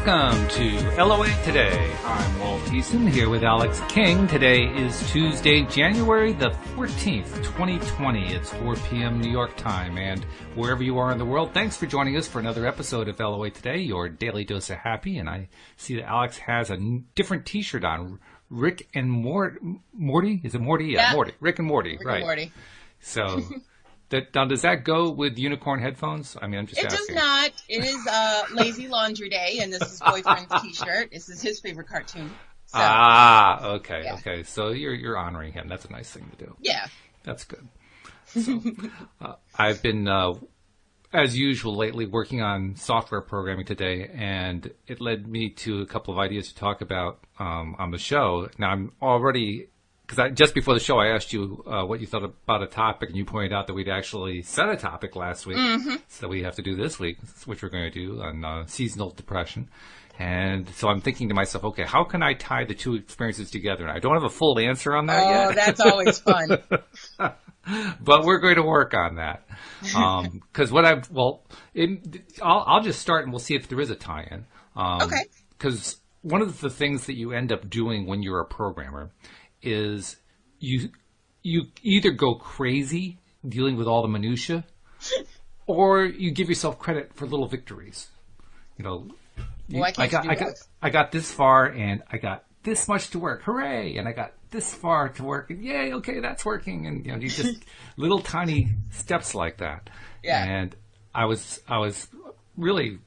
welcome to LOA Today. I'm Walt Eason here with Alyx King. Today is Tuesday, January the 14th, 2020. It's 4 p.m. New York time, and wherever you are in the world, thanks for joining us for another episode of LOA Today, your daily dose of happy. And I see that Alyx has a different t-shirt on. Rick and Morty? Is it Morty? Yeah, Morty. Rick and Morty, Rick right. And Morty. So... Now, does that go with unicorn headphones? I mean, I'm just asking. It does not. It is Lazy Laundry Day, and this is boyfriend's T-shirt. This is his favorite cartoon. So, okay, yeah. Okay. So you're honoring him. That's a nice thing to do. Yeah. That's good. So, I've been, as usual, lately working on software programming today, and it led me to a couple of ideas to talk about on the show. Now, I'm already... Because just before the show, I asked you what you thought about a topic, and you pointed out that we'd actually set a topic last week. Mm-hmm. So we have to do this week, which we're going to do on seasonal depression. And so I'm thinking to myself, okay, how can I tie the two experiences together? And I don't have a full answer on that yet. Oh, that's always fun. But we're going to work on that. Because I'll just start and we'll see if there is a tie-in. Okay. Because one of the things that you end up doing when you're a programmer is you either go crazy dealing with all the minutia, or you give yourself credit for little victories. You know, I got this far and I got this much to work, hooray! And I got this far to work, and yay, okay, that's working. And you just little tiny steps like that. Yeah. And I was really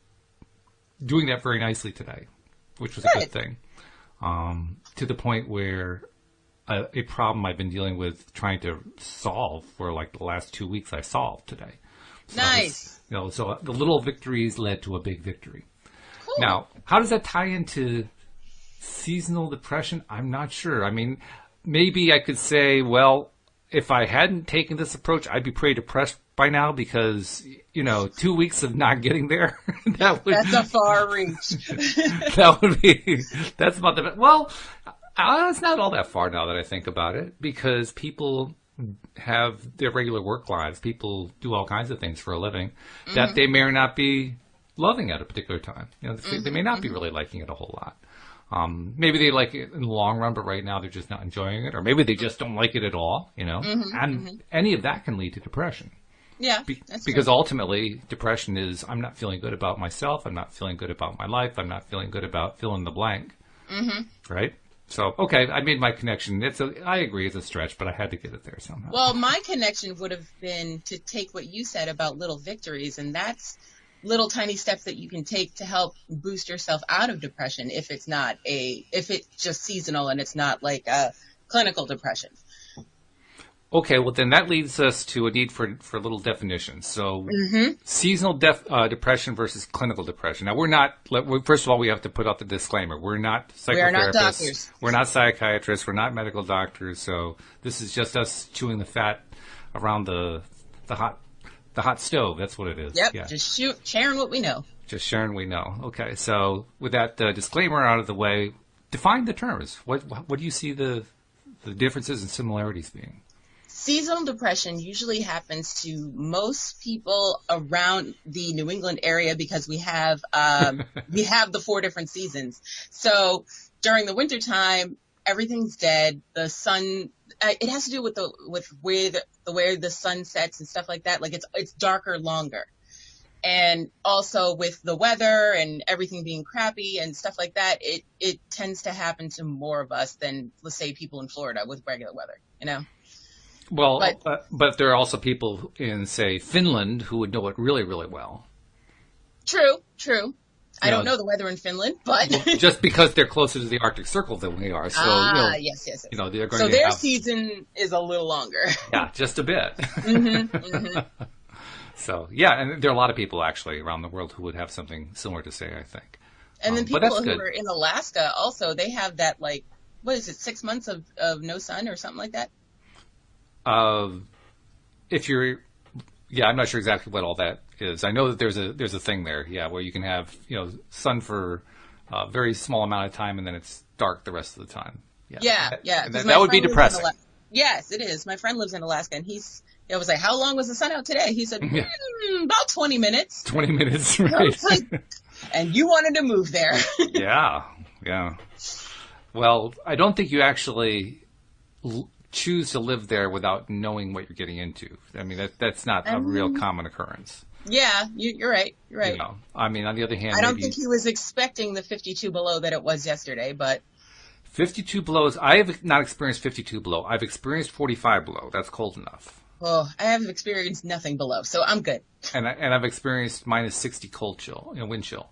doing that very nicely today, which was a good thing. To the point where a problem I've been dealing with trying to solve for like the last 2 weeks I solved today. So nice. So the little victories led to a big victory. Cool. Now, how does that tie into seasonal depression? I'm not sure. I mean, maybe I could say, well, if I hadn't taken this approach, I'd be pretty depressed by now because, 2 weeks of not getting there. That's a far reach. That's about the, well, it's not all that far now that I think about it, because people have their regular work lives. People do all kinds of things for a living that they may or not be loving at a particular time. They may not be really liking it a whole lot. Maybe they like it in the long run, but right now they're just not enjoying it. Or maybe they just don't like it at all, and any of that can lead to depression. Yeah, because ultimately depression is, I'm not feeling good about myself. I'm not feeling good about my life. I'm not feeling good about fill in the blank. Right? So, okay, I made my connection. I agree, it's a stretch, but I had to get it there somehow. Well, my connection would have been to take what you said about little victories, and that's little tiny steps that you can take to help boost yourself out of depression if it's just seasonal and it's not like a clinical depression. Okay, well then that leads us to a need for a little definition. So, seasonal depression versus clinical depression. Now, first of all, we have to put out the disclaimer. We're not psychotherapists. We are not doctors. We're not psychiatrists. We're not medical doctors. So, this is just us chewing the fat around the hot stove. That's what it is. Yep, yeah. Just sharing what we know. Just sharing what we know. Okay, so with that disclaimer out of the way, define the terms. What do you see the differences and similarities being? Seasonal depression usually happens to most people around the New England area because we have the 4 different seasons. So during the wintertime, everything's dead. The sun, it has to do with the way the sun sets and stuff like that. Like it's darker longer. And also with the weather and everything being crappy and stuff like that, it tends to happen to more of us than, let's say, people in Florida with regular weather, Well, but there are also people in, say, Finland who would know it really, really well. True. I don't know the weather in Finland, but... just because they're closer to the Arctic Circle than we are. So, yes. They're going so their season is a little longer. Yeah, just a bit. So, yeah, and there are a lot of people, actually, around the world who would have something similar to say, I think. And then people who are in Alaska, also, they have that, 6 months of no sun or something like that? If you're, I'm not sure exactly what all that is. I know that there's a thing there, where you can have, sun for a very small amount of time and then it's dark the rest of the time. Yeah. That would be depressing. Yes, it is. My friend lives in Alaska and I was like, how long was the sun out today? He said, about 20 minutes. 20 minutes, right. And you wanted to move there. Yeah. Well, I don't think you actually choose to live there without knowing what you're getting into. I mean, that's not a real common occurrence. Yeah, you're right. You're right. I mean, on the other hand, I don't think he was expecting the 52 below that it was yesterday, but 52 below I have not experienced 52 below. I've experienced 45 below. That's cold enough. Oh, I haven't experienced nothing below, so I'm good. And I've experienced minus 60 cold chill, wind chill,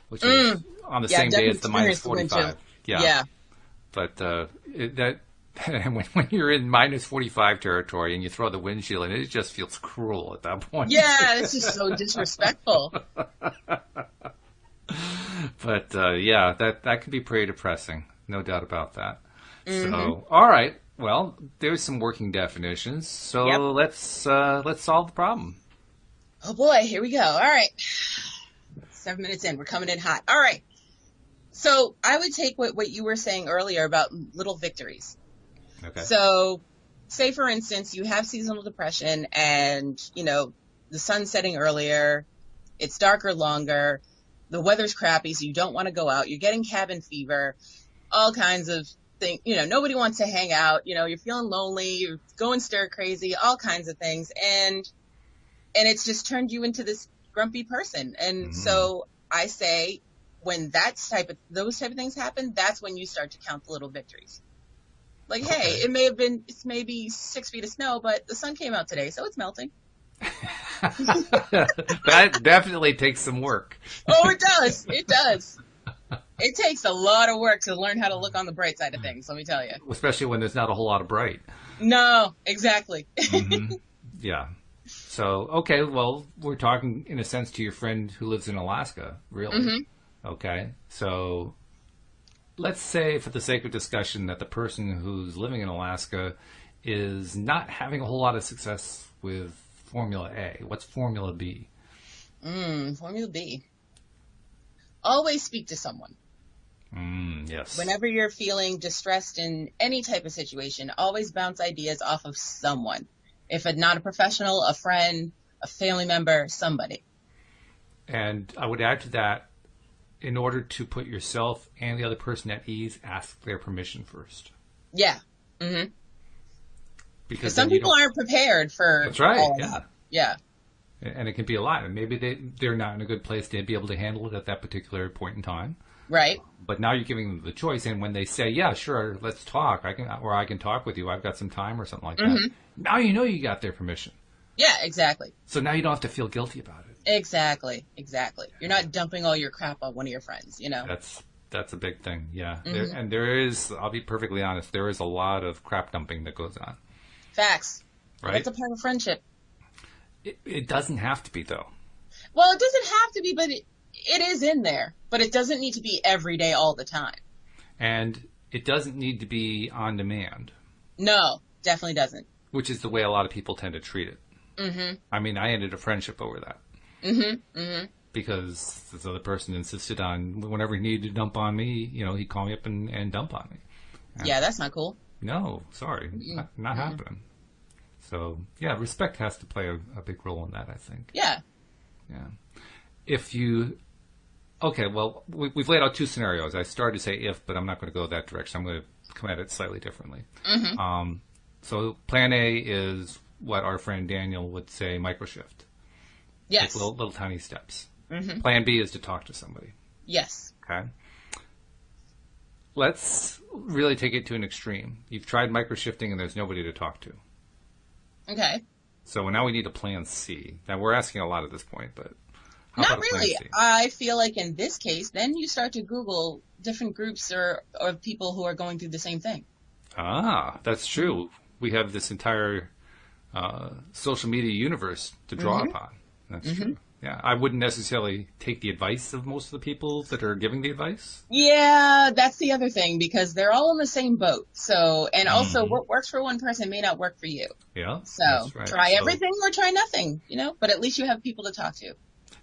which is on the same day as the minus 45. Yeah. But when you're in minus 45 territory and you throw the wind chill in, it just feels cruel at that point. Yeah, it's just so disrespectful. But that can be pretty depressing. No doubt about that. Mm-hmm. So, all right. Well, there's some working definitions. So let's solve the problem. Oh boy, here we go. All right. 7 minutes in, we're coming in hot. All right. So I would take what you were saying earlier about little victories. Okay. So say, for instance, you have seasonal depression and, the sun's setting earlier, it's darker longer, the weather's crappy, so you don't want to go out, you're getting cabin fever, all kinds of things, nobody wants to hang out, you're feeling lonely, you're going stir crazy, all kinds of things. And it's just turned you into this grumpy person. And so I say, when those type of things happen, that's when you start to count the little victories. Like, hey, it's maybe 6 feet of snow, but the sun came out today, so it's melting. That definitely takes some work. Oh, it does. It does. It takes a lot of work to learn how to look on the bright side of things, let me tell you. Especially when there's not a whole lot of bright. No, exactly. Yeah. So, okay, well, we're talking, in a sense, to your friend who lives in Alaska, really. Mm-hmm. Okay, so let's say, for the sake of discussion, that the person who's living in Alaska is not having a whole lot of success with Formula A. What's Formula B? Formula B. Always speak to someone. Yes. Whenever you're feeling distressed in any type of situation, always bounce ideas off of someone. If it's not a professional, a friend, a family member, somebody. And I would add to that, in order to put yourself and the other person at ease, ask their permission first. Yeah. Mm-hmm. Because some people aren't prepared for. That's right. All yeah. That. Yeah. And it can be a lot. And maybe they're not in a good place to be able to handle it at that particular point in time. Right. But now you're giving them the choice. And when they say, yeah, sure, let's talk, I can talk with you, I've got some time or something like that. Now you got their permission. Yeah, exactly. So now you don't have to feel guilty about it. Exactly. You're not dumping all your crap on one of your friends, That's a big thing, yeah. And there is, I'll be perfectly honest, there is a lot of crap dumping that goes on. Facts. Right? That's a part of friendship. It doesn't have to be, though. Well, it doesn't have to be, but it is in there. But it doesn't need to be every day all the time. And it doesn't need to be on demand. No, definitely doesn't. Which is the way a lot of people tend to treat it. Mm-hmm. I mean, I ended a friendship over that. Mm-hmm. Mm-hmm. Because this other person insisted on, whenever he needed to dump on me, he'd call me up and dump on me. Yeah, that's not cool. No, sorry. Not happening. So, yeah, respect has to play a big role in that, I think. Yeah. Yeah. Okay, well, we've laid out two scenarios. I started to say if, but I'm not going to go that direction. I'm going to come at it slightly differently. Mm-hmm. So plan A is what our friend Daniel would say, microshift. Yes. Like little tiny steps. Mm-hmm. Plan B is to talk to somebody. Yes. Okay. Let's really take it to an extreme. You've tried microshifting and there's nobody to talk to. Okay. So now we need a plan C. Now we're asking a lot at this point, but how not about a plan really. C? I feel like in this case, then you start to Google different groups or people who are going through the same thing. Ah, that's true. We have this entire social media universe to draw upon. That's true. Yeah, I wouldn't necessarily take the advice of most of the people that are giving the advice. Yeah, that's the other thing, because they're all in the same boat. So, and also what works for one person may not work for you. Yeah. So that's right. Try everything or try nothing, but at least you have people to talk to.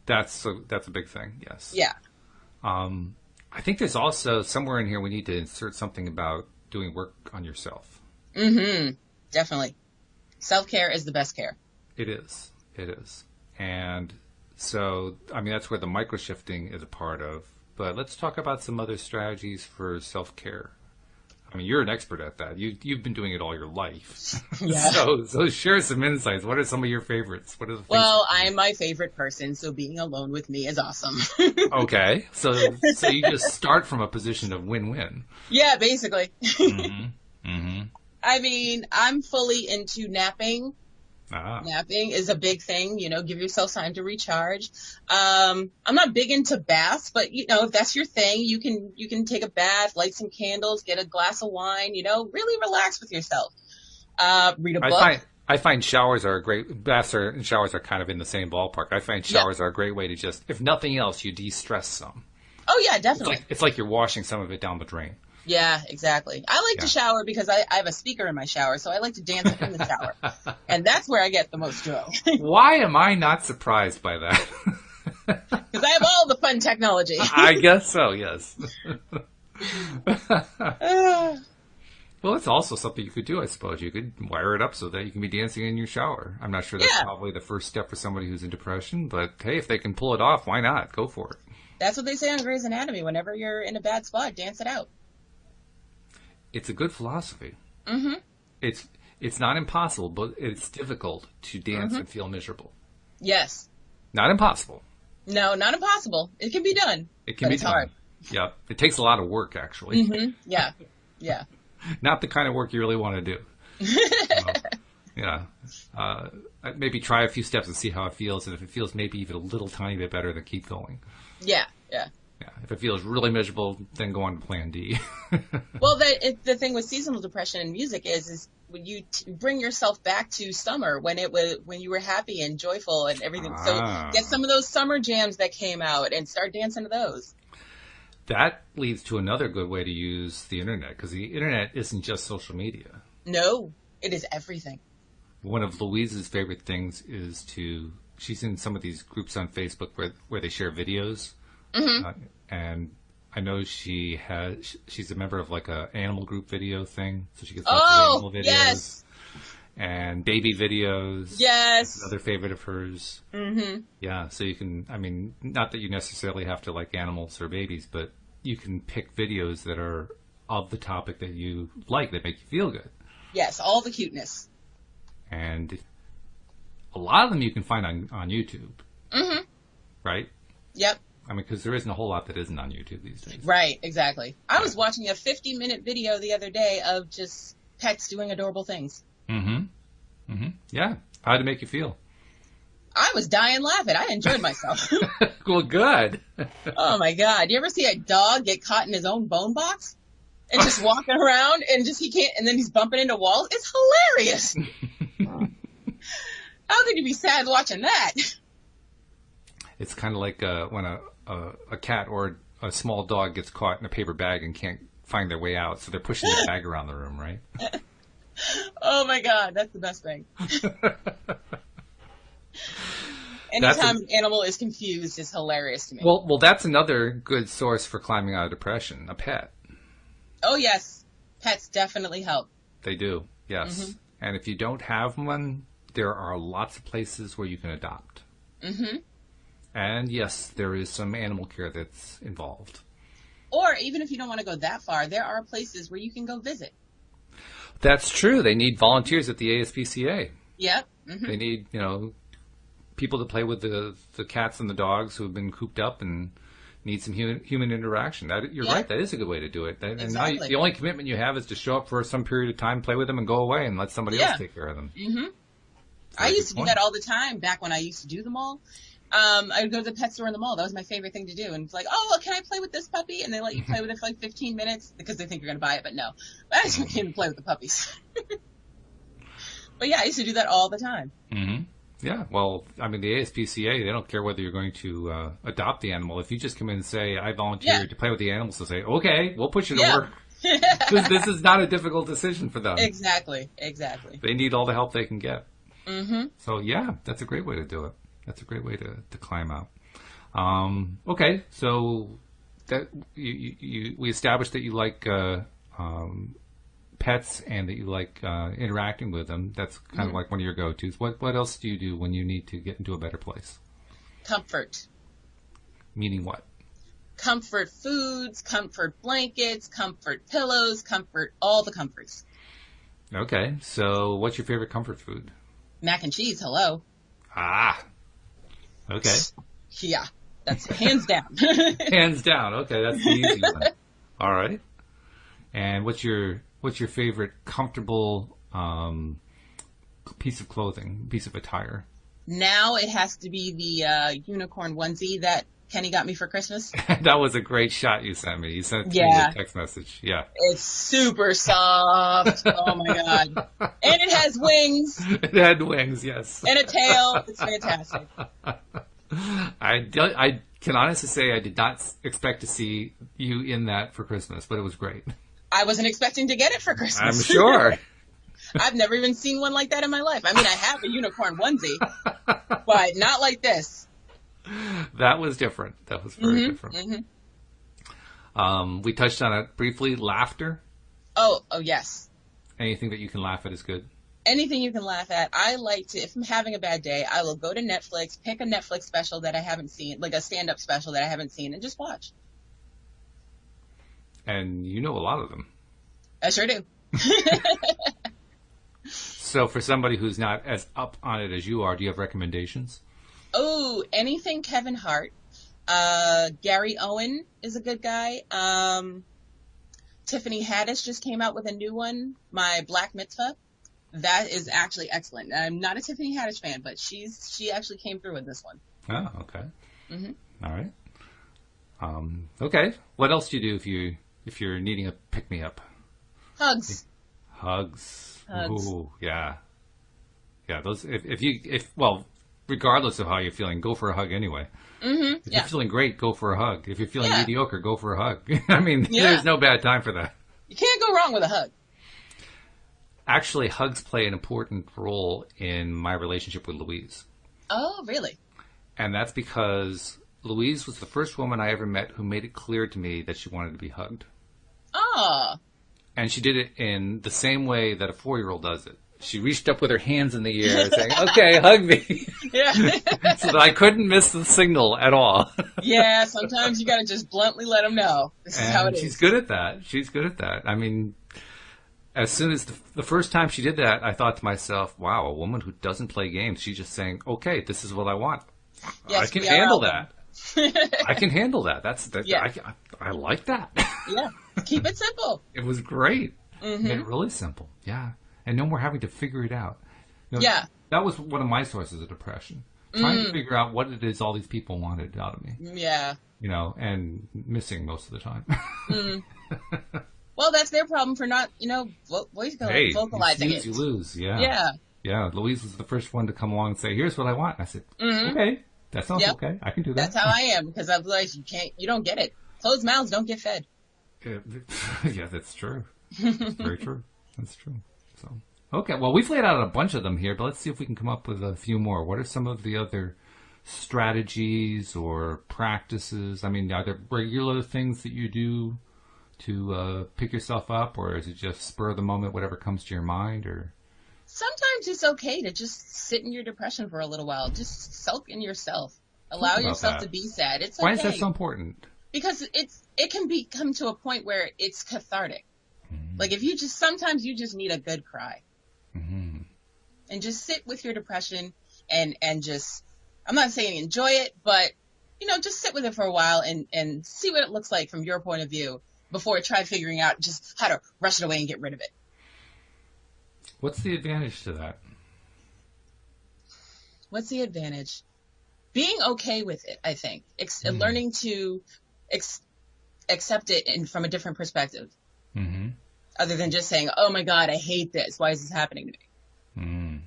That's a big thing. Yes. Yeah. I think there's also somewhere in here we need to insert something about doing work on yourself. Definitely. Self-care is the best care. It is. And So, I mean, that's where the micro shifting is a part of. But let's talk about some other strategies for self-care. I mean, you're an expert at that. You've been doing it all your life. Yeah. So share some insights. What are some of your favorites? What are the things? Well, I'm my favorite person, so being alone with me is awesome. Okay. So you just start from a position of win-win. Yeah, basically. Mm-hmm. Mm-hmm. I mean, I'm fully into napping. Ah. Napping is a big thing, give yourself time to recharge. I'm not big into baths, but if that's your thing, you can take a bath, light some candles, get a glass of wine, really relax with yourself. Read a book. I find showers are a great, baths and showers are kind of in the same ballpark. I find showers are a great way to just, if nothing else, you de-stress some. Oh yeah, definitely. It's like you're washing some of it down the drain. Yeah, exactly. I like to shower because I have a speaker in my shower, so I like to dance in the shower. And that's where I get the most joy. Why am I not surprised by that? Because I have all the fun technology. I guess so, yes. Well, it's also something you could do, I suppose. You could wire it up so that you can be dancing in your shower. I'm not sure that's probably the first step for somebody who's in depression, but hey, if they can pull it off, why not? Go for it. That's what they say on Grey's Anatomy. Whenever you're in a bad spot, dance it out. It's a good philosophy. Mm-hmm. It's not impossible, but it's difficult to dance and feel miserable. Yes. Not impossible. No, not impossible. It can be done. It can be done. Hard. Yeah. It takes a lot of work, actually. Mm-hmm. Yeah. Yeah. Not the kind of work you really want to do. Maybe try a few steps and see how it feels. And if it feels maybe even a little tiny bit better, then keep going. Yeah. Yeah. Yeah. If it feels really miserable, then go on to plan D. Well, the thing with seasonal depression in music is when you bring yourself back to summer when you were happy and joyful and everything. So get some of those summer jams that came out and start dancing to those. That leads to another good way to use the internet, because the internet isn't just social media. No, it is everything. One of Louise's favorite things is she's in some of these groups on Facebook where they share videos. Mm-hmm. And I know she's a member of like a animal group video thing, so she gets lots of animal videos. Yes. And baby videos. Yes. Another favorite of hers. Mm-hmm. Yeah, so you can, I mean, not that you necessarily have to like animals or babies, but you can pick videos that are of the topic that you like, that make you feel good. Yes, all the cuteness. And a lot of them you can find on YouTube. Mm-hmm. Right? Yep. I mean, because there isn't a whole lot that isn't on YouTube these days. Right, exactly. I was watching a 50-minute video the other day of just pets doing adorable things. Mm-hmm. Mm-hmm. Yeah. How'd it make you feel? I was dying laughing. I enjoyed myself. Well, good. Oh, my God. You ever see a dog get caught in his own bone box? And just walking around and he can't, and then he's bumping into walls? It's hilarious. How could you be sad watching that? It's kind of like when a cat or a small dog gets caught in a paper bag and can't find their way out, so they're pushing the bag around the room, right? Oh my God, that's the best thing. Anytime an animal is confused is hilarious to me. Well, that's another good source for climbing out of depression, a pet. Oh yes, pets definitely help. They do, yes. Mm-hmm. And if you don't have one, there are lots of places where you can adopt. Mm-hmm. And yes, there is some animal care that's involved. Or even if you don't want to go that far, there are places where you can go visit. That's true. They need volunteers at the ASPCA. Yep. Mm-hmm. They need, people to play with the cats and the dogs who have been cooped up and need some human interaction. You're right. That is a good way to do it. And exactly. Now the only commitment you have is to show up for some period of time, play with them, and go away and let somebody else take care of them. Mm-hmm. I used to do that all the time back when I used to do the mall. I would go to the pet store in the mall. That was my favorite thing to do. And it's like, oh, well, can I play with this puppy? And they let you play with it for like 15 minutes because they think you're going to buy it, but no. But I just came to play with the puppies. But yeah, I used to do that all the time. Mm-hmm. Yeah, well, I mean, the ASPCA, they don't care whether you're going to adopt the animal. If you just come in and say, I volunteer to play with the animals, they'll say, okay, we'll put you to work. Because this is not a difficult decision for them. Exactly. They need all the help they can get. Mm-hmm. So, yeah, that's a great way to do it. That's a great way to climb out. Okay, so that we established that you like pets and that you like interacting with them. That's kind of like one of your go-tos. What else do you do when you need to get into a better place? Comfort. Meaning what? Comfort foods, comfort blankets, comfort pillows, comfort, all the comforts. Okay, so what's your favorite comfort food? Mac and cheese, hello. Ah, okay. Yeah, that's hands down. Hands down. Okay, that's the easy one. All right. And what's your favorite comfortable piece of clothing, piece of attire? Now it has to be the unicorn onesie that Kenny got me for Christmas. That was a great shot you sent me. You sent me a text message. Yeah. It's super soft. Oh my God. And it has wings. It had wings, yes. And a tail. It's fantastic. I can honestly say I did not expect to see you in that for Christmas, but it was great. I wasn't expecting to get it for Christmas. I'm sure. I've never even seen one like that in my life. I mean, I have a unicorn onesie, but not like this. That was different. That was very different. Mm-hmm. We touched on it briefly. Laughter. Oh, yes. Anything that you can laugh at is good. Anything you can laugh at. I like to, if I'm having a bad day, I will go to Netflix, pick a Netflix special that I haven't seen, like a stand-up special that I haven't seen, and just watch. And you know a lot of them. I sure do. So for somebody who's not as up on it as you are, do you have recommendations? Oh, anything Kevin Hart. Gary Owen is a good guy. Tiffany Haddish just came out with a new one, My Black Mitzvah. That is actually excellent. I'm not a Tiffany Haddish fan, but she actually came through with this one. Oh, okay. Mm-hmm. All right. Okay. What else do you do if you're needing a pick-me-up? Hugs. Ooh, yeah. Yeah, those, well, regardless of how you're feeling, go for a hug anyway. Mm-hmm. If you're feeling great, go for a hug. If you're feeling mediocre, go for a hug. I mean, there's no bad time for that. You can't go wrong with a hug. Actually, hugs play an important role in my relationship with Louise. Oh, really? And that's because Louise was the first woman I ever met who made it clear to me that she wanted to be hugged. Oh. And she did it in the same way that a 4-year-old does it. She reached up with her hands in the air saying, okay, hug me. Yeah. So that I couldn't miss the signal at all. Yeah, sometimes you got to just bluntly let them know. This is how it is. She's good at that. I mean, as soon as the first time she did that, I thought to myself, wow, a woman who doesn't play games, she's just saying, okay, this is what I want. Yes, I can handle that. I can handle that. I like that. Yeah. Keep it simple. It was great. Mm-hmm. Made it really simple. Yeah. And no more having to figure it out. That was one of my sources of depression. Trying to figure out what it is all these people wanted out of me. Yeah. And missing most of the time. Well, that's their problem for not, vocalizing it. You lose. Yeah. Yeah. Yeah. Louise was the first one to come along and say, here's what I want. I said, okay, that sounds okay. I can do that. That's how I am, because I'm like, you don't get it. Closed mouths don't get fed. Yeah, that's true. That's very true. That's true. So, okay. Well, we've laid out a bunch of them here, but let's see if we can come up with a few more. What are some of the other strategies or practices? I mean, are there regular things that you do to pick yourself up, or is it just spur of the moment, whatever comes to your mind? Or sometimes it's okay to just sit in your depression for a little while. Just sulk in yourself. Allow yourself to be sad. It's okay. Why is that so important? Because it can come to a point where it's cathartic. Mm-hmm. Like sometimes you just need a good cry. Mm-hmm. And just sit with your depression and just, I'm not saying enjoy it, but, just sit with it for a while and see what it looks like from your point of view before try figuring out just how to rush it away and get rid of it. What's the advantage to that? What's the advantage? Being okay with it, I think. Learning to accept it from a different perspective. Mm-hmm. Other than just saying, oh my God, I hate this. Why is this happening to me? Mm.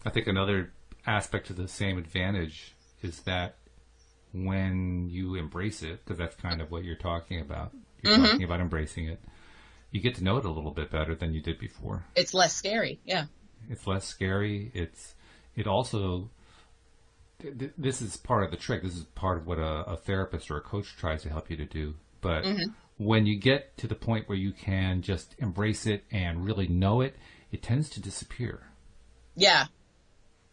I think another aspect of the same advantage is that when you embrace it, because that's kind of what you're talking about. You're talking about embracing it. You get to know it a little bit better than you did before. It's less scary. Yeah. It's less scary. It also, this is part of the trick. This is part of what a therapist or a coach tries to help you to do. But when you get to the point where you can just embrace it and really know it, it tends to disappear. Yeah.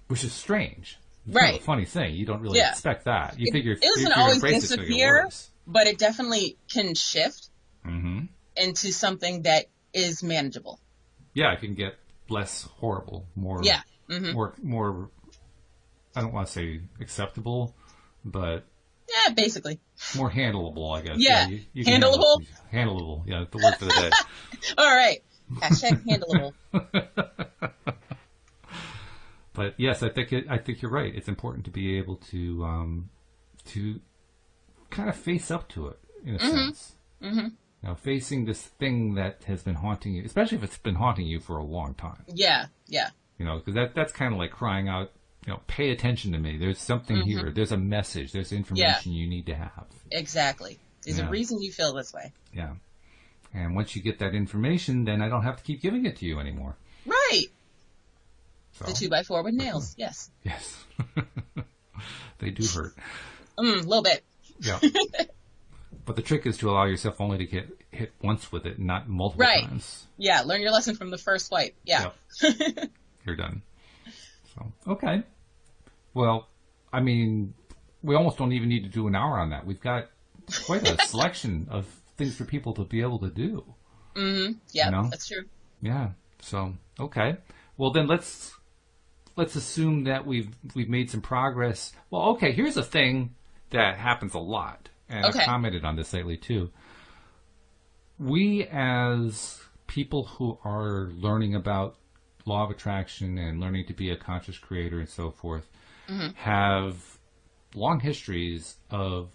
Which is strange. It's kind of Right. a funny thing. You don't really Yeah. expect that. You figure It if doesn't you're always embraced, it's going to get disappear, worse. but it definitely can shift Mm-hmm. into something that is manageable. Yeah, it can get less horrible, more, Yeah. Mm-hmm. more. I don't want to say acceptable, but Yeah, basically. more handleable, I guess. Yeah. You can Handleable? handleable. Yeah, the word for the day. All right. Hashtag handleable. But yes, I think you're right. It's important to be able to kind of face up to it in a sense. Mm-hmm. Now, facing this thing that has been haunting you, especially if it's been haunting you for a long time. Yeah. Yeah. Because that's kind of like crying out, pay attention to me. There's something here. There's a message. There's information you need to have. Yeah. Exactly. There's a reason you feel this way. Yeah. And once you get that information, then I don't have to keep giving it to you anymore. Right. So, The 2x4 with nails. Yes. yes. They do hurt. A little bit. Yeah. But the trick is to allow yourself only to get hit once with it, not multiple times. Yeah. Learn your lesson from the first swipe. Yeah. Yep. You're done. So, okay. Well, I mean, we almost don't even need to do an hour on that. We've got quite a selection of things for people to be able to do. Mm-hmm. Yeah, that's true. Yeah. So, okay. Well, then let's assume that we've made some progress. Well, okay, here's a thing that happens a lot. And I've commented on this lately too. We as people who are learning about law of attraction and learning to be a conscious creator and so forth have long histories of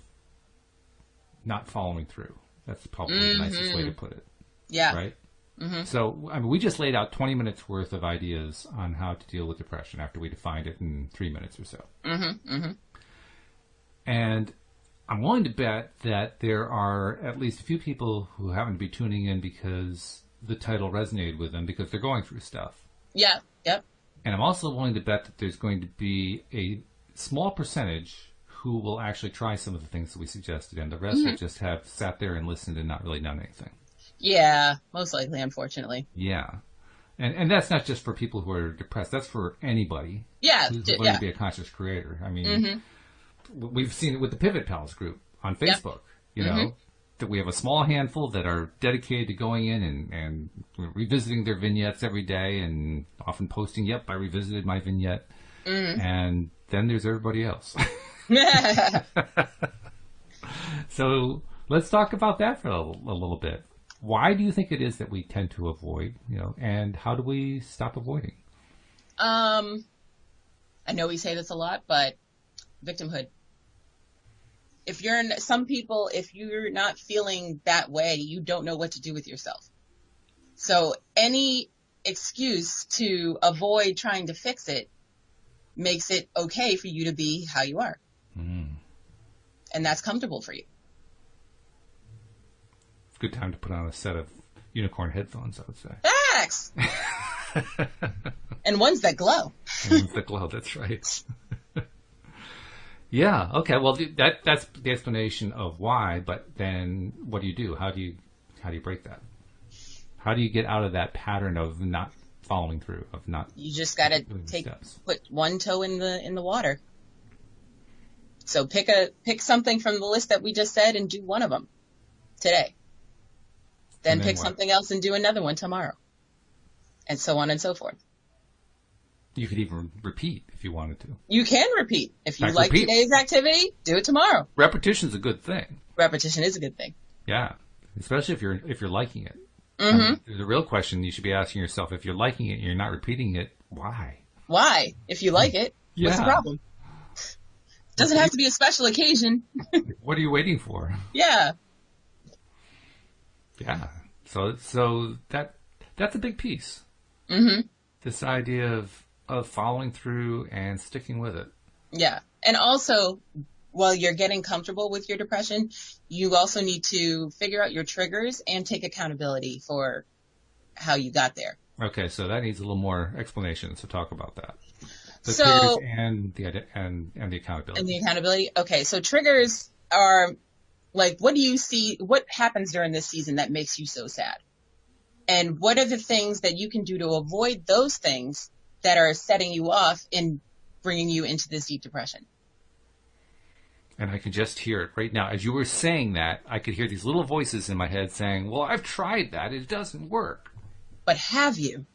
not following through. That's probably the nicest way to put it. Yeah. Right? Mm-hmm. So, I mean, we just laid out 20 minutes worth of ideas on how to deal with depression after we defined it in 3 minutes or so. Mm-hmm. Mm-hmm. And I'm willing to bet that there are at least a few people who happen to be tuning in because the title resonated with them because they're going through stuff. Yeah. Yep. And I'm also willing to bet that there's going to be a small percentage who will actually try some of the things that we suggested, and the rest will just have sat there and listened and not really done anything. Yeah, most likely, unfortunately. Yeah. And that's not just for people who are depressed. That's for anybody who's willing to be a conscious creator. I mean, we've seen it with the Pivot Pals group on Facebook, you know, that we have a small handful that are dedicated to going in and revisiting their vignettes every day and often posting, yep, I revisited my vignette. And then there's everybody else. So let's talk about that for a little bit. Why do you think it is that we tend to avoid, and how do we stop avoiding? I know we say this a lot, but victimhood. If you're not feeling that way, you don't know what to do with yourself. So any excuse to avoid trying to fix it makes it okay for you to be how you are. And that's comfortable for you. It's a good time to put on a set of unicorn headphones, I would say. Facts! And ones that glow. Ones that glow, that's right. Yeah, okay, well, that's the explanation of why, but then what do you do? How do you break that? How do you get out of that pattern of not following through, of not... You just gotta put one toe in the water. So pick something from the list that we just said and do one of them today. Then pick something else and do another one tomorrow. And so on and so forth. You could even repeat if you wanted to. You can repeat. If you like today's activity, do it tomorrow. Repetition's a good thing. Repetition is a good thing. Yeah. Especially if you're liking it. Mm-hmm. The real question you should be asking yourself, if you're liking it and you're not repeating it, why? Why? If you like it, what's the problem? Doesn't have to be a special occasion. What are you waiting for? Yeah. Yeah. So that's a big piece. Mm-hmm. This idea of following through and sticking with it. Yeah. And also, while you're getting comfortable with your depression, you also need to figure out your triggers and take accountability for how you got there. Okay, so that needs a little more explanation. So talk about that. The triggers and the accountability. And the accountability. Okay, so triggers are like, what do you see? What happens during this season that makes you so sad? And what are the things that you can do to avoid those things that are setting you off in bringing you into this deep depression. And I can just hear it right now. As you were saying that, I could hear these little voices in my head saying, well, I've tried that. It doesn't work. But have you?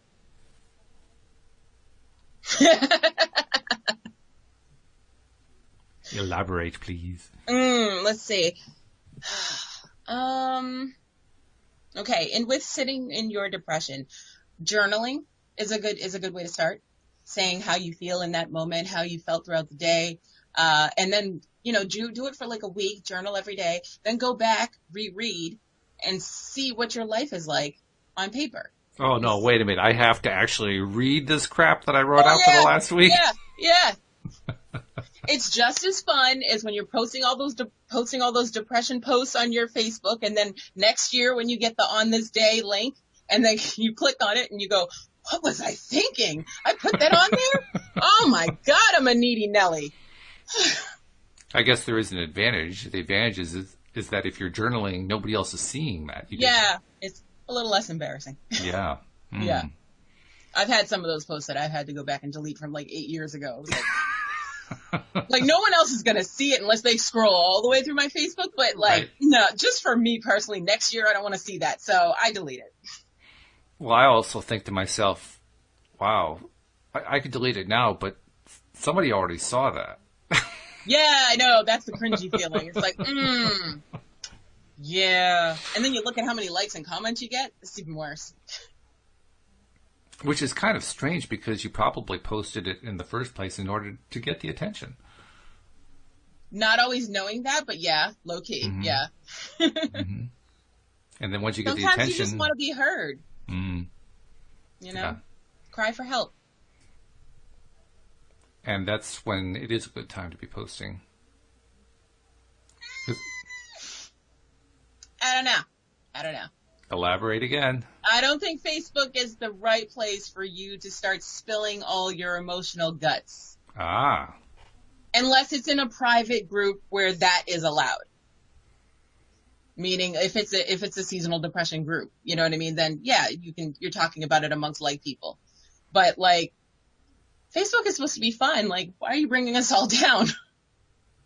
Elaborate, please. Let's see. Okay, and with sitting in your depression, journaling is a good way to start. Saying how you feel in that moment, how you felt throughout the day, and then do it for like a week. Journal every day, then go back, reread, and see what your life is like on paper. Oh no! Wait a minute! I have to actually read this crap that I wrote out for the last week. Yeah. It's just as fun as when you're posting all those depression posts on your Facebook, and then next year when you get the on this day link, and then you click on it and you go, what was I thinking? I put that on there? Oh my God, I'm a needy Nelly. I guess there is an advantage. The advantage is that if you're journaling, nobody else is seeing that. It's a little less embarrassing. Yeah. Mm. Yeah. I've had some of those posts that I've had to go back and delete from like 8 years ago. Like no one else is going to see it unless they scroll all the way through my Facebook. But No, just for me personally, next year I don't want to see that. So I delete it. Well, I also think to myself, wow, I could delete it now, but somebody already saw that. Yeah, I know. That's the cringy feeling. It's like, yeah. And then you look at how many likes and comments you get. It's even worse. Which is kind of strange because you probably posted it in the first place in order to get the attention. Not always knowing that, but yeah, low key, yeah. Mm-hmm. And then once you get the attention... attention... Sometimes you just want to be heard. Yeah. Cry for help. And that's when it is a good time to be posting. I don't know. Elaborate again. I don't think Facebook is the right place for you to start spilling all your emotional guts. Ah. Unless it's in a private group where that is allowed. Meaning if it's a seasonal depression group, you know what I mean? Then yeah, you're talking about it amongst like people. But like Facebook is supposed to be fun. Like, why are you bringing us all down?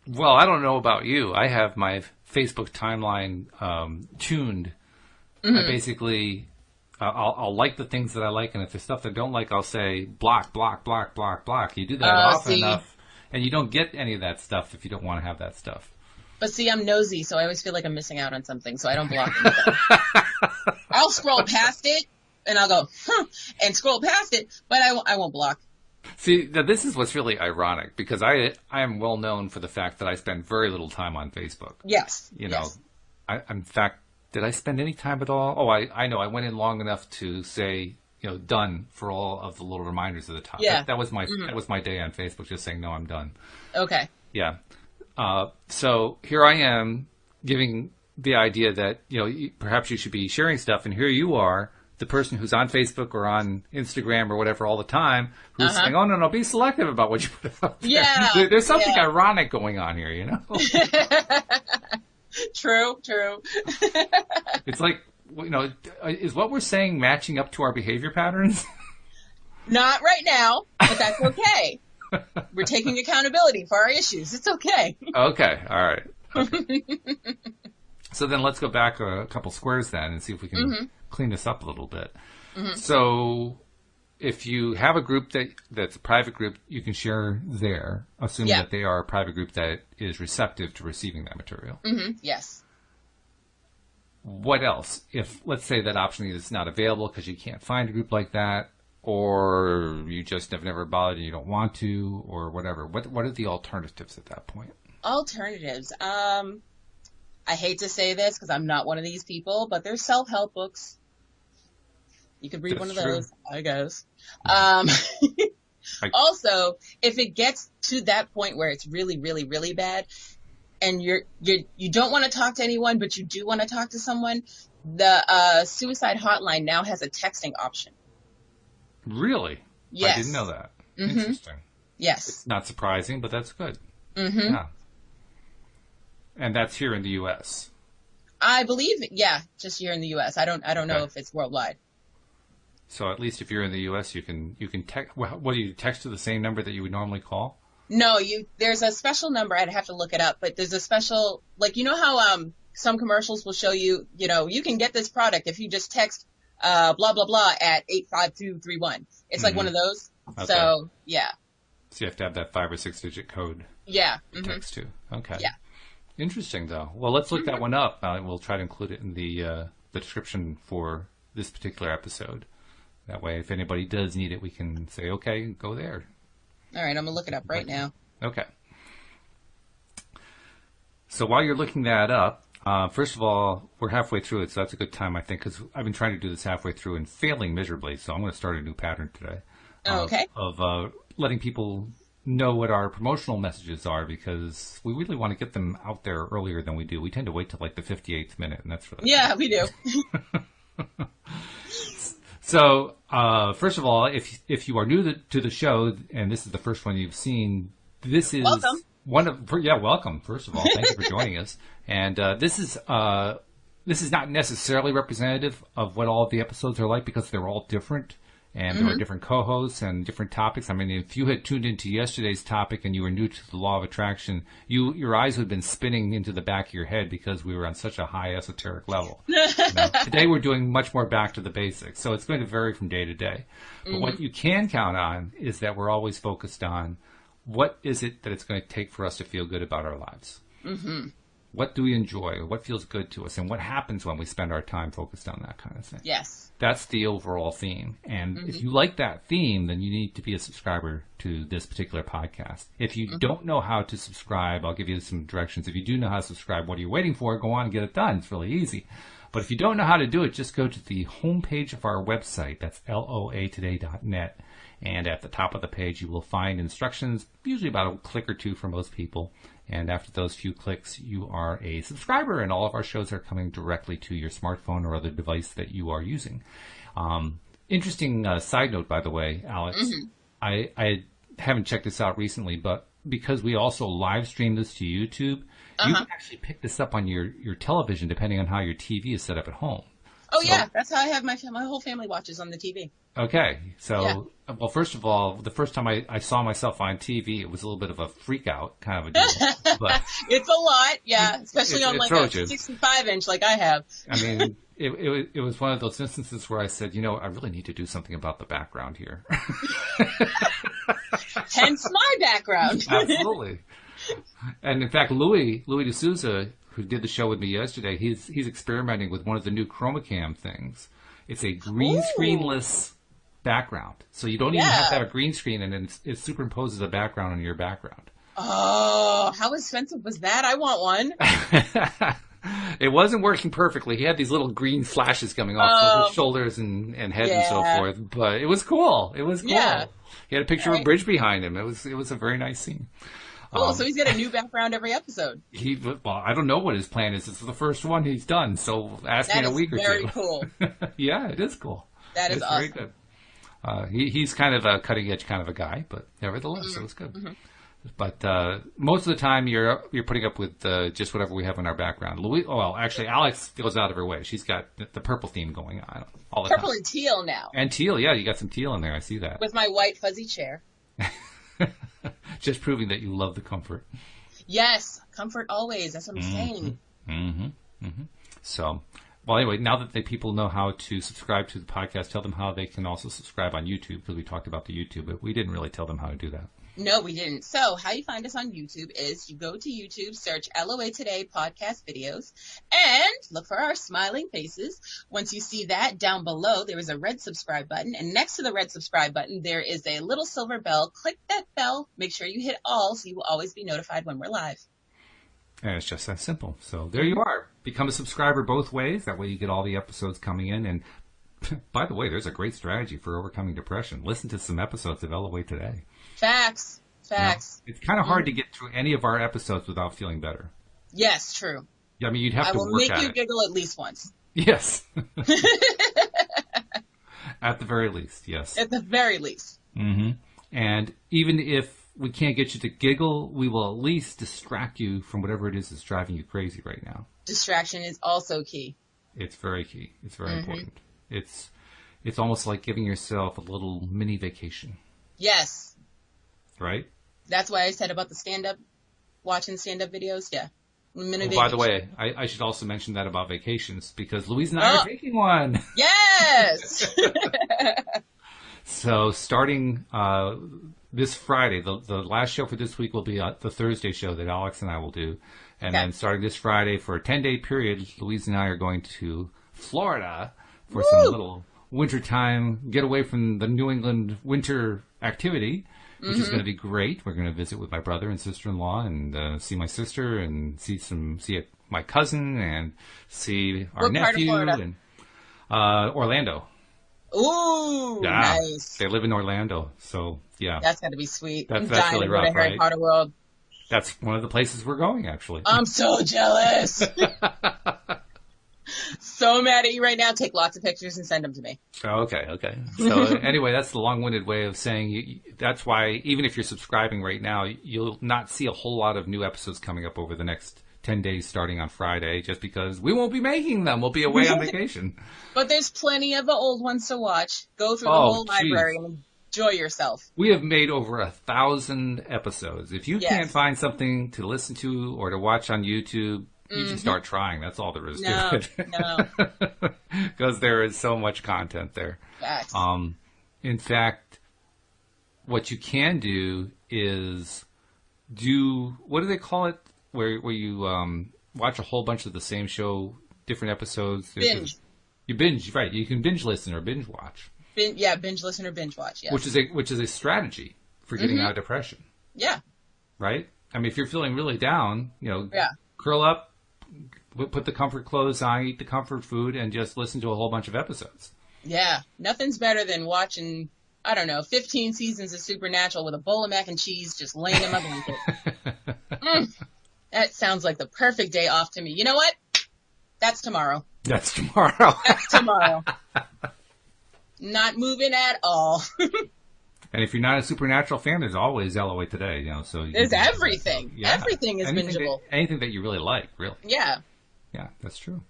Well, I don't know about you. I have my Facebook timeline tuned. I basically, I'll like the things that I like, and if there's stuff that I don't like, I'll say block, block, block, block, block. You do that often enough, and you don't get any of that stuff if you don't want to have that stuff. But see, I'm nosy, so I always feel like I'm missing out on something, so I don't block anything. I'll scroll past it, and I'll go, and scroll past it, but I won't block. See, now this is what's really ironic, because I am well known for the fact that I spend very little time on Facebook. Yes. Yes. In fact, did I spend any time at all? Oh, I know. I went in long enough to say, done for all of the little reminders at the top. Yeah. That was my day on Facebook, just saying, no, I'm done. Okay. Yeah. So here I am giving the idea that, perhaps you should be sharing stuff. And here you are, the person who's on Facebook or on Instagram or whatever all the time, who's saying, oh, no, be selective about what you put out there. Yeah. There's something ironic going on here, True. It's like, is what we're saying matching up to our behavior patterns? Not right now, but that's okay. We're taking accountability for our issues. It's okay. Okay. All right. Okay. So then let's go back a couple squares then and see if we can clean this up a little bit. So if you have a group that's a private group, you can share there, assuming that they are a private group that is receptive to receiving that material. Yes. What else? If, let's say, that option is not available because you can't find a group like that, or you just have never bothered and you don't want to, or whatever. What are the alternatives at that point? Alternatives. I hate to say this because I'm not one of these people, but there's self-help books. You could read one of those, I guess. Also, if it gets to that point where it's really, really, really bad, and you don't want to talk to anyone, but you do want to talk to someone, the suicide hotline now has a texting option. Really? Yes. I didn't know that. Interesting. Yes. It's not surprising, but that's good. Yeah. And that's here in the U.S. I believe, just here in the U.S. I don't know if it's worldwide. So at least if you're in the U.S., you can text. What do you text to the same number that you would normally call? No, there's a special number. I'd have to look it up, but there's a special, like, you know how some commercials will show you, you can get this product if you just text blah blah blah at 85231. It's like one of those. Okay. So yeah. So you have to have that 5 or 6 digit code. Yeah. To text to. Okay. Yeah. Interesting though. Well, let's look that one up. We'll try to include it in the description for this particular episode. That way, if anybody does need it, we can say, okay, go there. All right, I'm going to look it up right now. Okay. So while you're looking that up, first of all, we're halfway through it, so that's a good time, I think, because I've been trying to do this halfway through and failing miserably, so I'm going to start a new pattern today. Okay. Of letting people know what our promotional messages are, because we really want to get them out there earlier than we do. We tend to wait till like the 58th minute, and that's really Yeah, we do. So, first of all, if you are new to the show and this is the first one you've seen, this is welcome. Welcome. First of all, thank you for joining us. And this is not necessarily representative of what all of the episodes are like because they're all different. And there are different co-hosts and different topics. I mean, if you had tuned into yesterday's topic and you were new to the law of attraction, your eyes would have been spinning into the back of your head because we were on such a high esoteric level. Today we're doing much more back to the basics. So it's going to vary from day to day. But what you can count on is that we're always focused on what is it that it's going to take for us to feel good about our lives. Mm-hmm. What do we enjoy? What feels good to us? And what happens when we spend our time focused on that kind of thing? Yes. That's the overall theme. And if you like that theme, then you need to be a subscriber to this particular podcast. If you don't know how to subscribe, I'll give you some directions. If you do know how to subscribe, what are you waiting for? Go on and get it done. It's really easy. But if you don't know how to do it, just go to the homepage of our website. That's loatoday.net. And at the top of the page, you will find instructions, usually about a click or two for most people. And after those few clicks, you are a subscriber, and all of our shows are coming directly to your smartphone or other device that you are using. Interesting side note, by the way, Alex. I haven't checked this out recently, but because we also live stream this to YouTube, you can actually pick this up on your television, depending on how your TV is set up at home. Oh, so, yeah. That's how I have my whole family watches on the TV. Okay. So, well, first of all, the first time I saw myself on TV, it was a little bit of a freak out kind of a deal. But it's a lot, yeah, especially on like a 65-inch like I have. I mean, it was one of those instances where I said, I really need to do something about the background here. Hence my background. Absolutely. And in fact, Louis D'Souza, who did the show with me yesterday, he's experimenting with one of the new ChromaCam things. It's a green screenless background. So you don't even have to have a green screen, and it superimposes a background on your background. Oh, how expensive was that? I want one. It wasn't working perfectly. He had these little green flashes coming off his shoulders and head and so forth. But it was cool. Yeah. He had a picture of a bridge behind him. It was a very nice scene. Cool. So he's got a new background every episode. Well, I don't know what his plan is. It's the first one he's done. So ask me in a week or two. Very cool. Yeah, it is cool. That is awesome. Very good. He's kind of a cutting edge kind of a guy, but nevertheless, it was good. Mm-hmm. But most of the time, you're putting up with just whatever we have in our background. Actually, Alyx goes out of her way. She's got the purple theme going on all the time. Purple and teal now. And teal, yeah, you got some teal in there. I see that. With my white fuzzy chair. Just proving that you love the comfort. Yes, comfort always. That's what I'm saying. So, well, anyway, now that people know how to subscribe to the podcast, tell them how they can also subscribe on YouTube, because we talked about the YouTube, but we didn't really tell them how to do that. No, we didn't. So how you find us on YouTube is you go to YouTube, search LOA Today podcast videos, and look for our smiling faces. Once you see that, down below, there is a red subscribe button. And next to the red subscribe button, there is a little silver bell. Click that bell. Make sure you hit all so you will always be notified when we're live. And it's just that simple. So there you are. Become a subscriber both ways. That way you get all the episodes coming in. And by the way, there's a great strategy for overcoming depression. Listen to some episodes of LOA Today. Facts. It's kind of hard to get through any of our episodes without feeling better. Yes, true. Yeah, I mean, you'd have to work at it. I will make you giggle at least once. Yes. At the very least, yes. At the very least. Mm-hmm. And even if we can't get you to giggle, we will at least distract you from whatever it is that's driving you crazy right now. Distraction is also key. It's very key. It's very important. It's It's almost like giving yourself a little mini vacation, Yes. right? That's why I said about the watching stand-up videos. Yeah. Mini By the vacation. way, I should also mention that about vacations because Louise and I Oh, are taking one. yes. So starting this Friday, the last show for this week will be the Thursday show that Alyx and I will do. And Okay. then starting this Friday for a 10-day period, Louise and I are going to Florida for Woo! some little wintertime getaway from the New England winter activity, which is going to be great. We're going to visit with my brother and sister-in-law and see my sister and see my cousin and see our What part of nephew Florida? and Orlando. Ooh, Yeah, nice. they live in Orlando, so yeah, That's got to be sweet. I'm that's dying really to go to rough, Harry right? Potter World. That's one of the places we're going, actually. I'm so jealous. So mad at you right now. Take lots of pictures and send them to me. Okay. So anyway, that's the long-winded way of saying that's why even if you're subscribing right now, you'll not see a whole lot of new episodes coming up over the next 10 days starting on Friday, just because we won't be making them. We'll be away on vacation. But there's plenty of the old ones to watch. Go through the Oh, whole geez. library and enjoy yourself. We have made over 1,000 episodes. If you Yes. can't find something to listen to or to watch on YouTube, you should start trying. That's all there is No, to it. no. Because there is so much content there. Facts. In fact, what you can do is what do they call it? Where you watch a whole bunch of the same show, different episodes. Binge. You binge, right? You can binge listen or binge watch, Binge listen or binge watch. Yes. which is a strategy for getting out of depression, Yeah. right? I mean, if you're feeling really down, Yeah. curl up, put the comfort clothes on, eat the comfort food, and just listen to a whole bunch of episodes. Yeah. Nothing's better than watching, 15 seasons of Supernatural with a bowl of mac and cheese just laying in my blanket. That sounds like the perfect day off to me. You know what? That's tomorrow. That's tomorrow. That's tomorrow. Not moving at all. And if you're not a Supernatural fan, there's always LOA Today, so There's everything. Yeah. Everything is bingeable. Anything that you really like, really. Yeah. Yeah, that's true.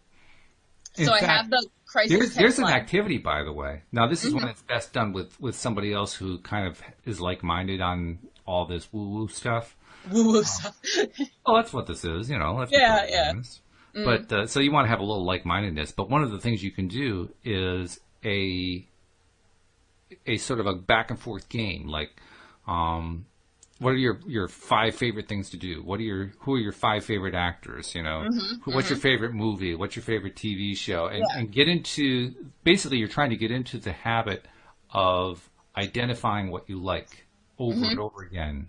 So I have the crisis There's an line. activity, by the way. Now, this is one that's best done with somebody else who kind of is like-minded on all this woo-woo stuff. Woo-woo stuff. Well, that's what this is, Let's be Yeah, perfectly yeah. honest. But so you want to have a little like-mindedness. But one of the things you can do is a sort of a back and forth game. Like, what are your 5 favorite things to do? Who are your 5 favorite actors? What's your favorite movie? What's your favorite TV show? And get into, basically, you're trying to get into the habit of identifying what you like over and over again.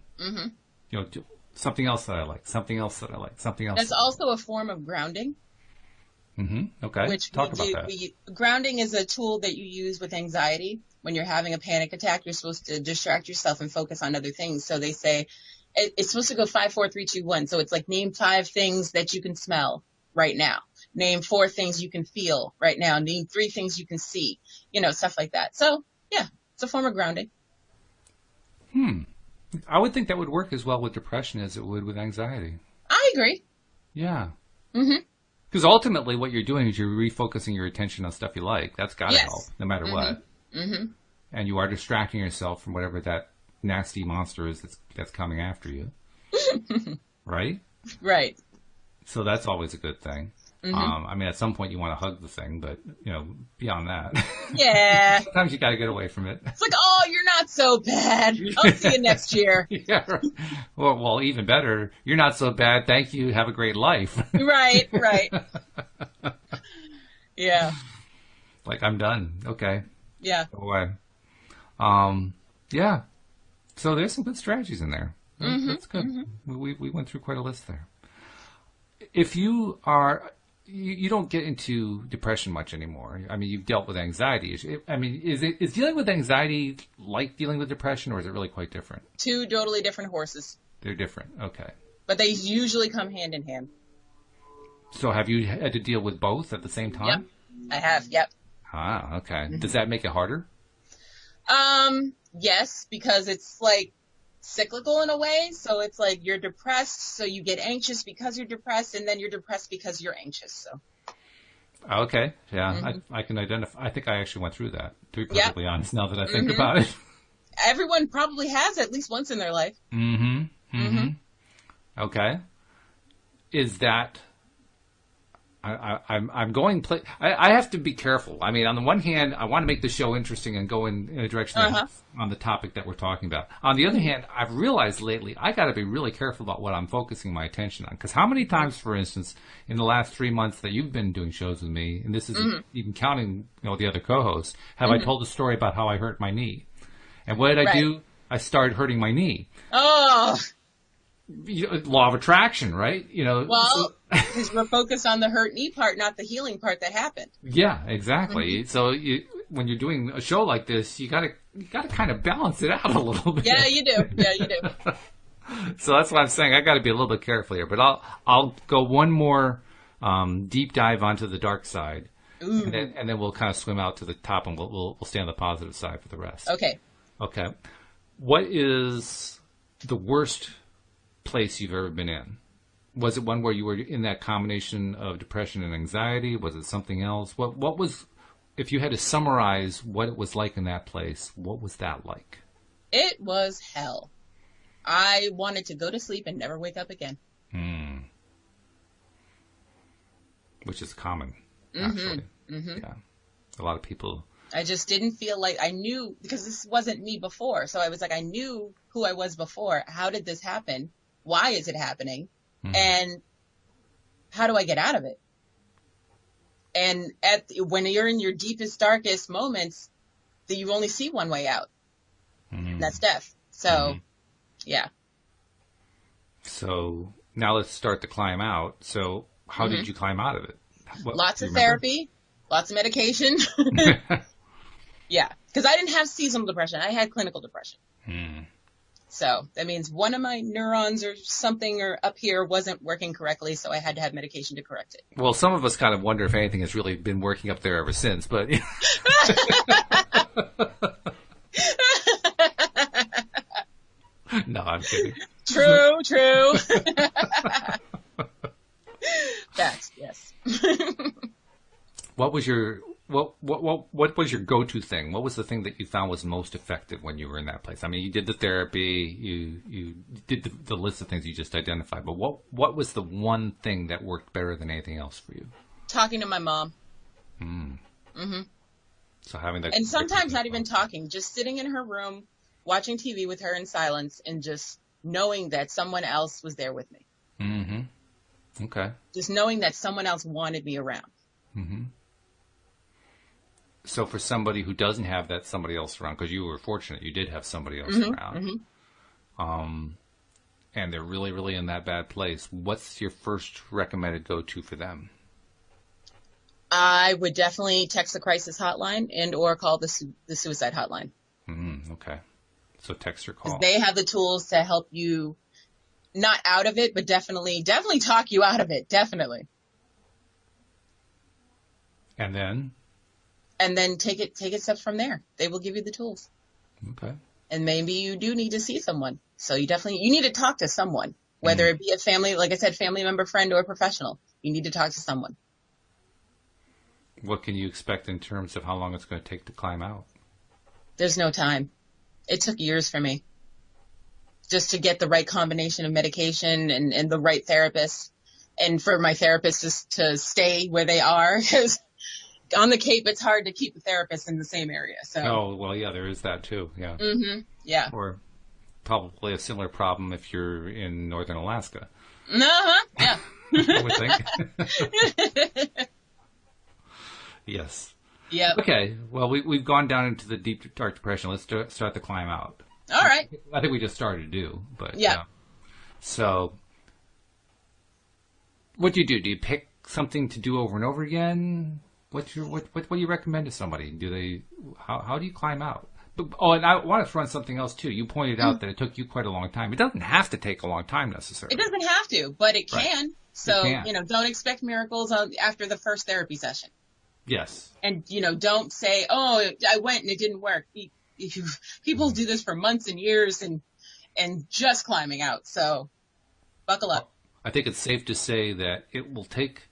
Something else that I like, something else that I like, something else. That's also a form of grounding. Okay. Which Talk about that. Grounding is a tool that you use with anxiety. When you're having a panic attack, you're supposed to distract yourself and focus on other things. So they say it's supposed to go 5, 4, 3, 2, 1. So it's like name 5 things that you can smell right now. Name 4 things you can feel right now. Name 3 things you can see. Stuff like that. So yeah, it's a form of grounding. I would think that would work as well with depression as it would with anxiety. I agree. Yeah. Because ultimately what you're doing is you're refocusing your attention on stuff you like. That's got to help, no matter what. And you are distracting yourself from whatever that nasty monster is that's coming after you. Right? Right. So that's always a good thing. At some point you want to hug the thing, but, beyond that. Yeah. Sometimes you got to get away from it. It's like, oh, you're not so bad. I'll see you next year. Yeah. Right. Well, even better. You're not so bad. Thank you. Have a great life. Right. Yeah. Like, I'm done. Okay. Yeah. Go away. Yeah. So there's some good strategies in there. That's good. We went through quite a list there. If you are, you don't get into depression much anymore. You've dealt with anxiety. Is dealing with anxiety like dealing with depression, or is it really quite different? 2 totally different horses. They're different. Okay. But they usually come hand in hand. So have you had to deal with both at the same time? Yep. I have. Yep. Ah, okay. Does that make it harder? Yes, because it's like cyclical in a way. So it's like you're depressed, so you get anxious because you're depressed, and then you're depressed because you're anxious. So. Okay. Yeah. Mm-hmm. I can identify. I think I actually went through that, to be Yep. perfectly honest, now that I think Mm-hmm. about it. Everyone probably has at least once in their life. Mm-hmm. Mm-hmm. Mm-hmm. Okay. Is that I'm going play. I have to be careful. I mean, on the one hand, I want to make the show interesting and go in a direction that Uh-huh. helps on the topic that we're talking about. On the other hand, I've realized lately I got to be really careful about what I'm focusing my attention on. Because how many times, for instance, in the last 3 months that you've been doing shows with me, and this isn't even counting the other co-hosts, have I told a story about how I hurt my knee? And what did I Right. do? I started hurting my knee. Oh, Law of attraction, right? well, because we're focused on the hurt knee part, not the healing part that happened. Yeah, exactly. So when you're doing a show like this, you gotta kind of balance it out a little bit. Yeah, you do. Yeah, you do. So that's what I'm saying. I got to be a little bit careful here, but I'll go one more deep dive onto the dark side, Ooh. and then we'll kind of swim out to the top, and we'll stay on the positive side for the rest. Okay. Okay. What is the worst place you've ever been in? Was it one where you were in that combination of depression and anxiety? Was it something else? What was, if you had to summarize what it was like in that place, what was that like? It was hell. I wanted to go to sleep and never wake up again. Which is common, actually. Mm-hmm. Yeah. A lot of people. I just didn't feel like I knew, because this wasn't me before. So I was like, I knew who I was before. How did this happen? Why is it happening? And how do I get out of it? And when you're in your deepest, darkest moments, you only see one way out. And that's death. So, yeah. So now let's start to climb out. So how did you climb out of it? Lots of therapy, lots of medication. Yeah, because I didn't have seasonal depression. I had clinical depression. So that means one of my neurons or something or up here wasn't working correctly, so I had to have medication to correct it. Well, some of us kind of wonder if anything has really been working up there ever since, but... No, I'm kidding. True. Facts, yes. What was your go-to thing? What was the thing that you found was most effective when you were in that place? I mean, you did the therapy, you did the list of things you just identified, but what was the one thing that worked better than anything else for you? Talking to my mom. So having that, and sometimes not even talking, just sitting in her room, watching TV with her in silence, and just knowing that someone else was there with me. Okay. Just knowing that someone else wanted me around. So for somebody who doesn't have that somebody else around, because you were fortunate, you did have somebody else around, and they're really, really in that bad place, what's your first recommended go-to for them? I would definitely text the crisis hotline and or call the suicide hotline. Okay. So text or call. They have the tools to help you not out of it, but definitely talk you out of it. Definitely. And then take it steps from there. They will give you the tools. Okay. And maybe you do need to see someone. So you need to talk to someone, whether it be a family, like I said, family member, friend, or a professional. You need to talk to someone. What can you expect in terms of how long it's going to take to climb out? There's no time. It took years for me just to get the right combination of medication and the right therapist, and for my therapist to stay where they are, because on the Cape, it's hard to keep a therapist in the same area. So. Oh, well, yeah, there is that too. Yeah. Yeah. Or probably a similar problem if you're in northern Alaska. Yeah. I would think. Yes. Yeah. Okay. Well, we've gone down into the deep, dark depression. Let's start the climb out. All right. I think we just started to do, but yeah. So, what do you do? Do you pick something to do over and over again? What do you recommend to somebody? How do you climb out? And I want to throw in something else too. You pointed out that it took you quite a long time. It doesn't have to take a long time necessarily. It doesn't have to, but it can. Right. So, don't expect miracles after the first therapy session. Yes. And, don't say, oh, I went and it didn't work. People do this for months and years and just climbing out. So buckle up. I think it's safe to say that it will take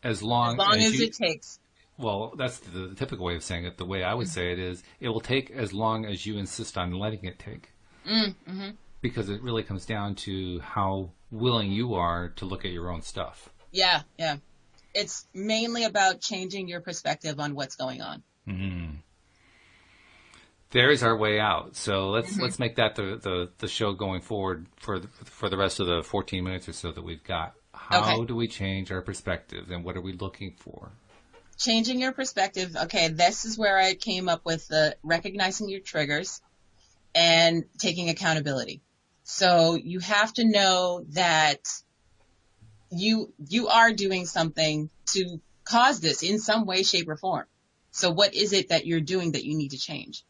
as long as it takes. Well, that's the typical way of saying it. The way I would say it is, it will take as long as you insist on letting it take. Mm-hmm. Because it really comes down to how willing you are to look at your own stuff. Yeah, yeah. It's mainly about changing your perspective on what's going on. Mm-hmm. There's our way out. So let's make that the show going forward for the rest of the 14 minutes or so that we've got. How do we change our perspective, and what are we looking for? Changing your perspective. Okay, this is where I came up with the recognizing your triggers and taking accountability. So you have to know that you are doing something to cause this in some way, shape, or form. So what is it that you're doing that you need to change?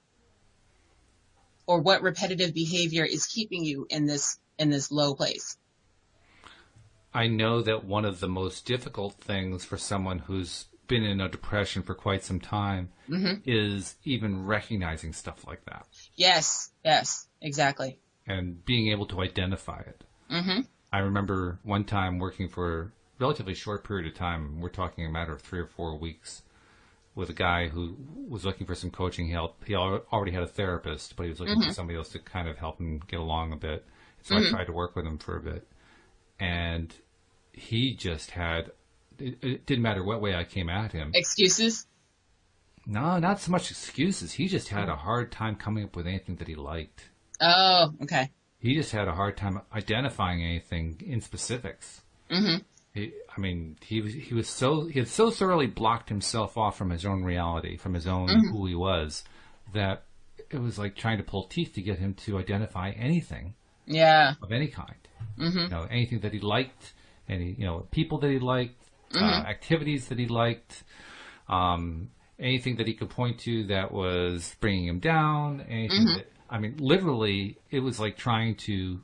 Or what repetitive behavior is keeping you in this low place? I know that one of the most difficult things for someone who's been in a depression for quite some time is even recognizing stuff like that. Yes, exactly. And being able to identify it. Mm-hmm. I remember one time working for a relatively short period of time, we're talking a matter of 3 or 4 weeks, with a guy who was looking for some coaching help. He already had a therapist, but he was looking for somebody else to kind of help him get along a bit. So I tried to work with him for a bit. And he just had, it didn't matter what way I came at him. Excuses? No, not so much excuses. He just had a hard time coming up with anything that he liked. Oh, okay. He just had a hard time identifying anything in specifics. Mm-hmm. He had so thoroughly blocked himself off from his own reality, from his own who he was, that it was like trying to pull teeth to get him to identify anything. Yeah. Of any kind. Mm-hmm. You know, anything that he liked, people that he liked, activities that he liked, anything that he could point to that was bringing him down, anything literally, it was like trying to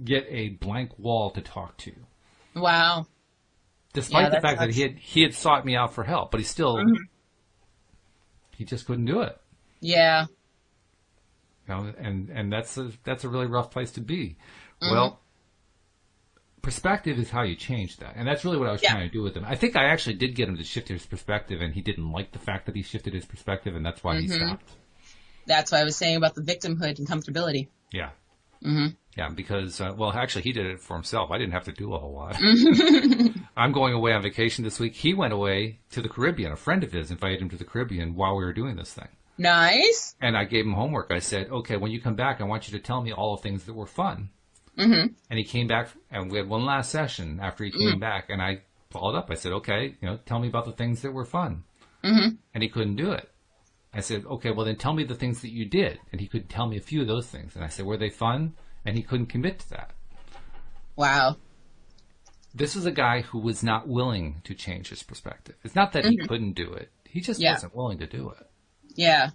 get a blank wall to talk to. Wow. Despite the fact that he had sought me out for help, but he still, he just couldn't do it. Yeah. You know, and that's a really rough place to be. Well, perspective is how you change that. And that's really what I was trying to do with him. I think I actually did get him to shift his perspective, and he didn't like the fact that he shifted his perspective, and that's why he stopped. That's what I was saying about the victimhood and comfortability. Yeah. Yeah, because, actually, he did it for himself. I didn't have to do a whole lot. I'm going away on vacation this week. He went away to the Caribbean. A friend of his invited him to the Caribbean while we were doing this thing. Nice. And I gave him homework. I said, okay, when you come back, I want you to tell me all the things that were fun. And he came back, and we had one last session after he came back, and I followed up. I said, okay, tell me about the things that were fun. And he couldn't do it. I said, okay, well then tell me the things that you did. And he could tell me a few of those things. And I said, were they fun? And he couldn't commit to that. Wow. This is a guy who was not willing to change his perspective. It's not that he couldn't do it. He just wasn't willing to do it. Yeah.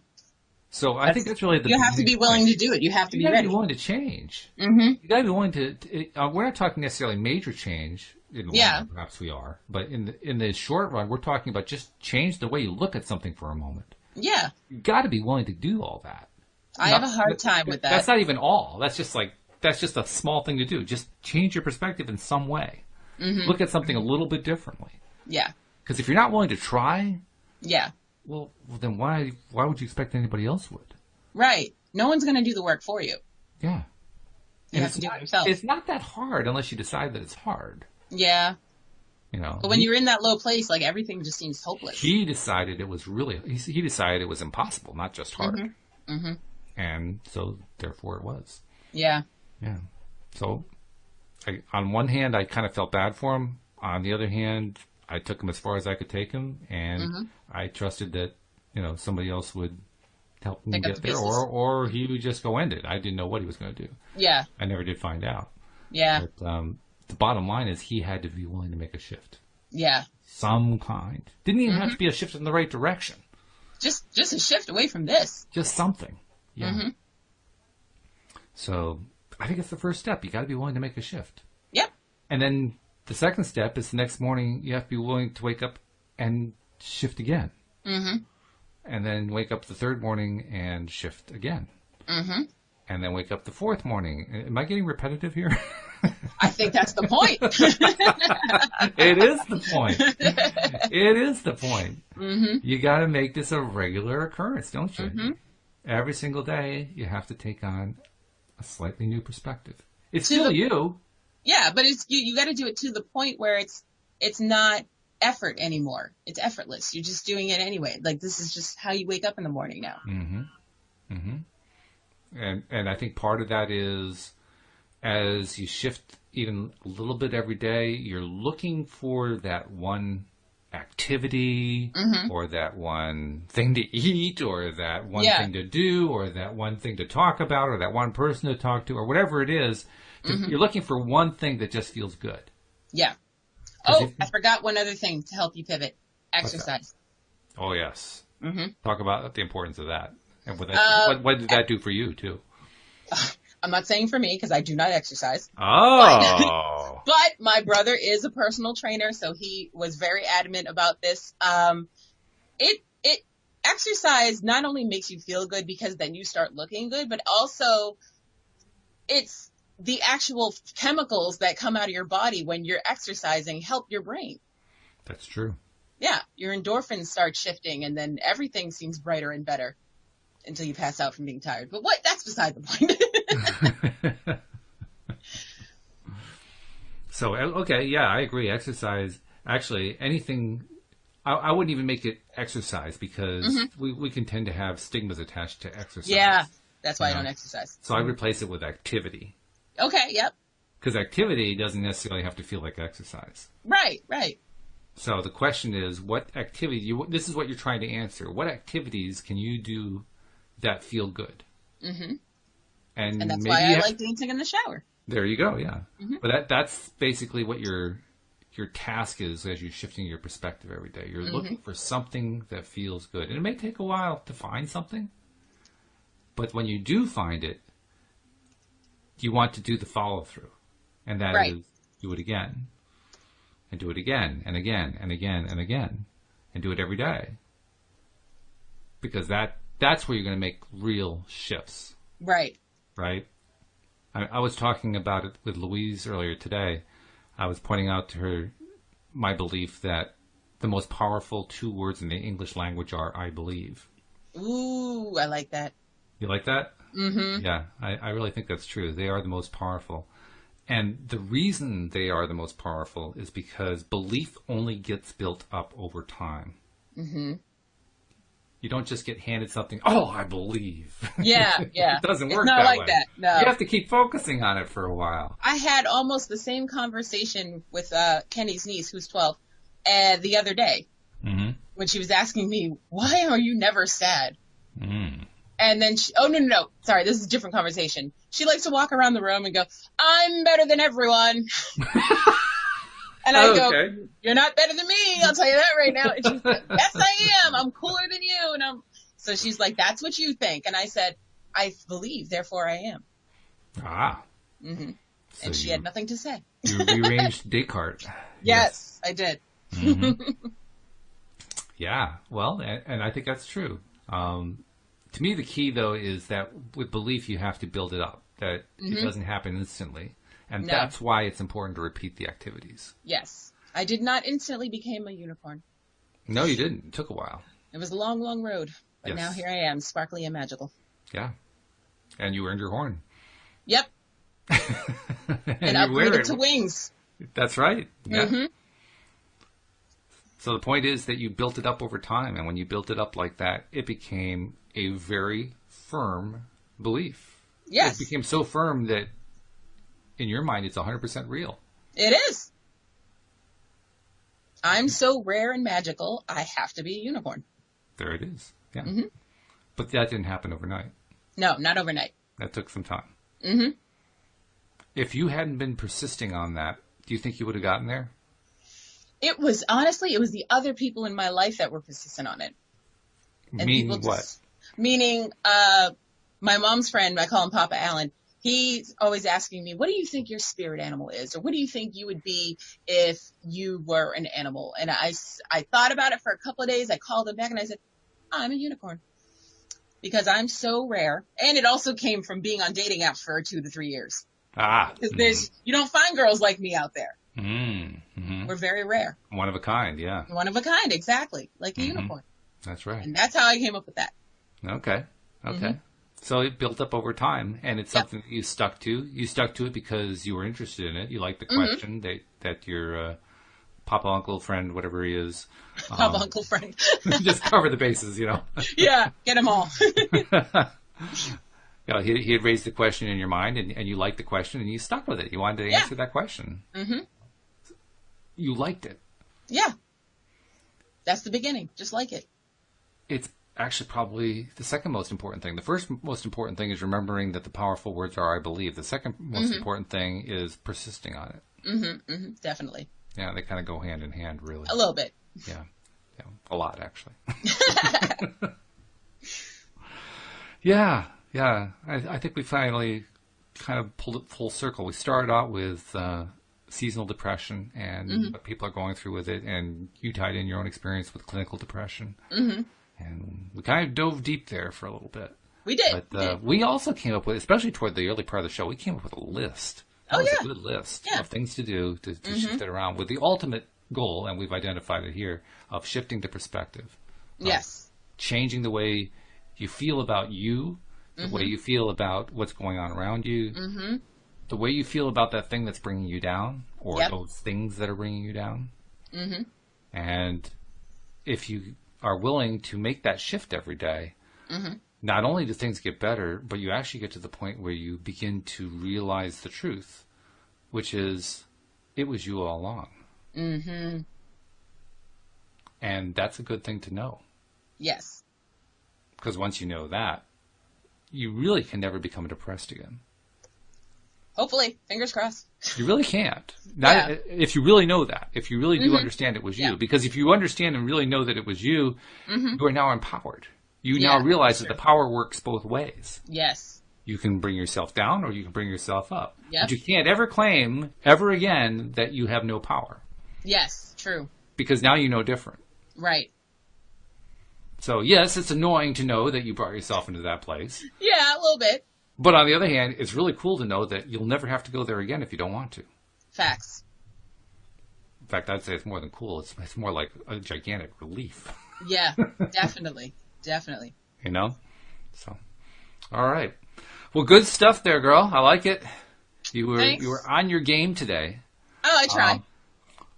So I think that's really the... You have to be willing to do it. You have to be ready. You got to be willing to change. You got to be willing to... we're not talking necessarily major change. In the long run, perhaps we are. But in the short run, we're talking about just change the way you look at something for a moment. Yeah. You got to be willing to do all that. I have a hard time with that. That's not even all. That's just a small thing to do. Just change your perspective in some way. Look at something a little bit differently. Yeah. Because if you're not willing to try... Yeah. Well, then why would you expect anybody else would? Right. No one's going to do the work for you. Yeah. You have to do it yourself. It's not that hard unless you decide that it's hard. Yeah. But when you're in that low place, like everything just seems hopeless. He decided it was he decided it was impossible, not just hard. And so therefore it was. Yeah. Yeah. So on one hand, I kind of felt bad for him. On the other hand, I took him as far as I could take him, and I trusted that, somebody else would help him get there, or he would just go end it. I didn't know what he was going to do. Yeah. I never did find out. Yeah. But the bottom line is he had to be willing to make a shift. Yeah. Some kind. Didn't even have to be a shift in the right direction. Just a shift away from this. Just something. Yeah. So I think it's the first step. You got to be willing to make a shift. Yep. And then the second step is the next morning you have to be willing to wake up and shift again. And then wake up the third morning and shift again. and then wake up the fourth morning. Am I getting repetitive here? I think that's the point. It is the point. It is the point. Mm-hmm. You got to make this a regular occurrence, don't you? Mm-hmm. Every single day, you have to take on a slightly new perspective. It's To still the- you. Yeah, but it's you got to do it to the point where it's not effort anymore. It's effortless. You're just doing it anyway. Like, this is just how you wake up in the morning now. Mm-hmm. Mm-hmm. And I think part of that is, as you shift even a little bit every day, you're looking for that one activity Mm-hmm. or that one thing to eat or that one Yeah. thing to do or that one thing to talk about or that one person to talk to or whatever it is. Mm-hmm. You're looking for one thing that just feels good. Yeah. 'Cause Oh, if- I forgot one other thing to help you pivot. Exercise. Oh, yes. Mm-hmm. Talk about the importance of that. And what did that do for you, too? I'm not saying for me because I do not exercise. Oh. But my brother is a personal trainer, so he was very adamant about this. It exercise not only makes you feel good because then you start looking good, but also it's the actual chemicals that come out of your body when you're exercising help your brain. That's true. Yeah, your endorphins start shifting, and then everything seems brighter and better until you pass out from being tired. But that's beside the point. So, okay, yeah, I agree. Exercise, actually, anything, I wouldn't even make it exercise because we can tend to have stigmas attached to exercise. Yeah, that's why I Yeah. don't exercise. So I replace it with activity. Okay, yep. Because activity doesn't necessarily have to feel like exercise. Right. So the question is, what activity, this is what you're trying to answer. What activities can you do that feel good? Mm-hmm. And that's maybe why you I have- like dancing in the shower. There you go, yeah. Mm-hmm. But that's basically what your task is as you're shifting your perspective every day. You're looking for something that feels good. And it may take a while to find something, but when you do find it, you want to do the follow-through. And that Right. is do it again. And do it again and again and again and again. And do it every day. Because that's where you're going to make real shifts. Right. Right? I was talking about it with Louise earlier today. I was pointing out to her my belief that the most powerful two words in the English language are I believe. Ooh, I like that. You like that? Mm-hmm. Yeah, I really think that's true. They are the most powerful. And the reason they are the most powerful is because belief only gets built up over time. Mm-hmm. You don't just get handed something, oh, I believe. Yeah. It doesn't work It's not that like way. that. No. You have to keep focusing on it for a while. I had almost the same conversation with Kenny's niece, who's 12, the other day Mm-hmm. when she was asking me, why are you never sad? Mm. And then no. Sorry, this is a different conversation. She likes to walk around the room and go, I'm better than everyone. And I go, Okay. you're not better than me. I'll tell you that right now. And she's like, yes, I am. I'm cooler than you. And so she's like, that's what you think. And I said, I believe, therefore I am. Ah. Mm-hmm. So And she had nothing to say. You rearranged Descartes. Yes, I did. Mhm. Yeah. Well, and I think that's true. To me, the key, though, is that with belief, you have to build it up. That it doesn't happen instantly. And No. that's why it's important to repeat the activities. Yes. I did not instantly become a unicorn. No, you didn't. It took a while. It was a long, long road. But Yes. now here I am, sparkly and magical. Yeah. And you earned your horn. Yep. And you wear upgraded it. to wings. That's right. Yeah. Mm-hmm. So the point is that you built it up over time. And when you built it up like that, it became a very firm belief. Yes, It became so firm that in your mind, it's 100% real. it is. I'm so rare and magical, I have to be a unicorn. There it is. Yeah. Mhm. But that didn't happen overnight. No, not overnight. That took some time. Mm-hmm. If you hadn't been persisting on that, do you think you would have gotten there? It was the other people in my life that were persistent on it. And Meaning people what? just- Meaning, my mom's friend, I call him Papa Alan, he's always asking me, what do you think your spirit animal is? Or what do you think you would be if you were an animal? And I thought about it for a couple of days. I called him back and I said, I'm a unicorn. because I'm so rare. And it also came from being on dating apps for 2 to 3 years. Because you don't find girls like me out there. Mm-hmm. We're very rare. One of a kind, yeah. One of a kind, exactly. Like a unicorn. That's right. And that's how I came up with that. Okay. So it built up over time, and it's something that you stuck to. You stuck to it because you were interested in it. You liked the question that your papa, uncle, friend, whatever he is. Papa, uncle, friend. Just cover the bases, Yeah, get them all. He had raised the question in your mind, and you liked the question, and you stuck with it. You wanted to answer that question. Mm-hmm. You liked it. Yeah. That's the beginning. Just like it. It's actually probably the second most important thing. The first most important thing is remembering that the powerful words are, I believe. The second most important thing is persisting on it. Definitely. Yeah, they kind of go hand in hand, really. A little bit. Yeah, a lot, actually. Yeah. I think we finally kind of pulled it full circle. We started out with seasonal depression and what people are going through with it, and you tied in your own experience with clinical depression. And we kind of dove deep there for a little bit. We did. But we also came up with, especially toward the early part of the show, we came up with a list. That was a good list of things to do to shift it around with the ultimate goal, and we've identified it here, of shifting the perspective. Yes. Changing the way you feel about you, the way you feel about what's going on around you, the way you feel about that thing that's bringing you down, or those things that are bringing you down. And if you are willing to make that shift every day, not only do things get better, but you actually get to the point where you begin to realize the truth, which is, it was you all along. And that's a good thing to know. Yes. Because once you know that, you really can never become depressed again. Hopefully. Fingers crossed. You really can't. If you really know that. If you really do understand it was you. Because if you understand and really know that it was you, you are now empowered. You now realize that the power works both ways. Yes. You can bring yourself down or you can bring yourself up. Yep. But you can't ever claim, ever again, that you have no power. Yes, true. Because now you know different. Right. So, yes, it's annoying to know that you brought yourself into that place. Yeah, a little bit. But on the other hand, it's really cool to know that you'll never have to go there again if you don't want to. Facts. In fact, I'd say it's more than cool. It's more like a gigantic relief. Yeah, definitely. Definitely. So, all right. Well, good stuff there, girl. I like it. You were on your game today. Oh, I tried.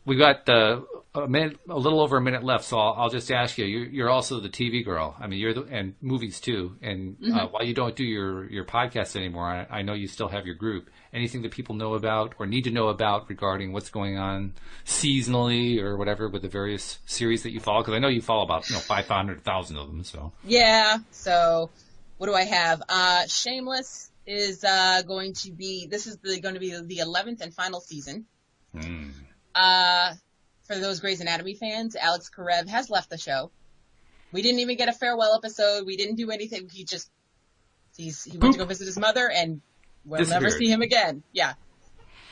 We got a little over a minute left, so I'll just ask you. You're also the TV girl. I mean, and movies too. And while you don't do your podcast anymore, I know you still have your group. Anything that people know about or need to know about regarding what's going on seasonally or whatever with the various series that you follow? Because I know you follow about 500,000 of them. So yeah. So what do I have? Shameless is going to be. This is going to be the 11th and final season. For those Grey's Anatomy fans, Alyx has left the show. We didn't even get a farewell episode. We didn't do anything. He went to go visit his mother, and we'll never see him again. Yeah.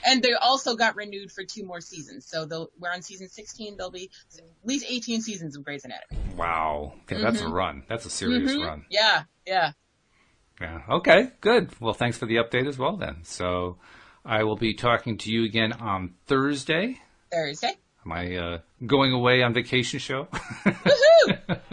And they also got renewed for 2 more seasons. So we're on season 16. There'll be at least 18 seasons of Grey's Anatomy. Wow. Okay, that's a run. That's a serious run. Yeah. Yeah. Okay, good. Well, thanks for the update as well then. So I will be talking to you again on Thursday. My going away on vacation show. Woohoo!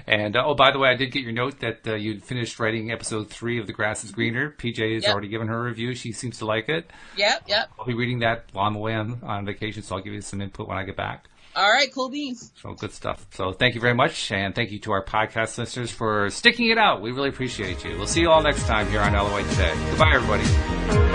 And, by the way, I did get your note that you'd finished writing episode 3 of The Grass is Greener. PJ has already given her a review. She seems to like it. Yep. I'll be reading that while I'm away on vacation, so I'll give you some input when I get back. All right, cool beans. So good stuff. So thank you very much, and thank you to our podcast listeners for sticking it out. We really appreciate you. We'll see you all next time here on LOA Today. Goodbye, everybody.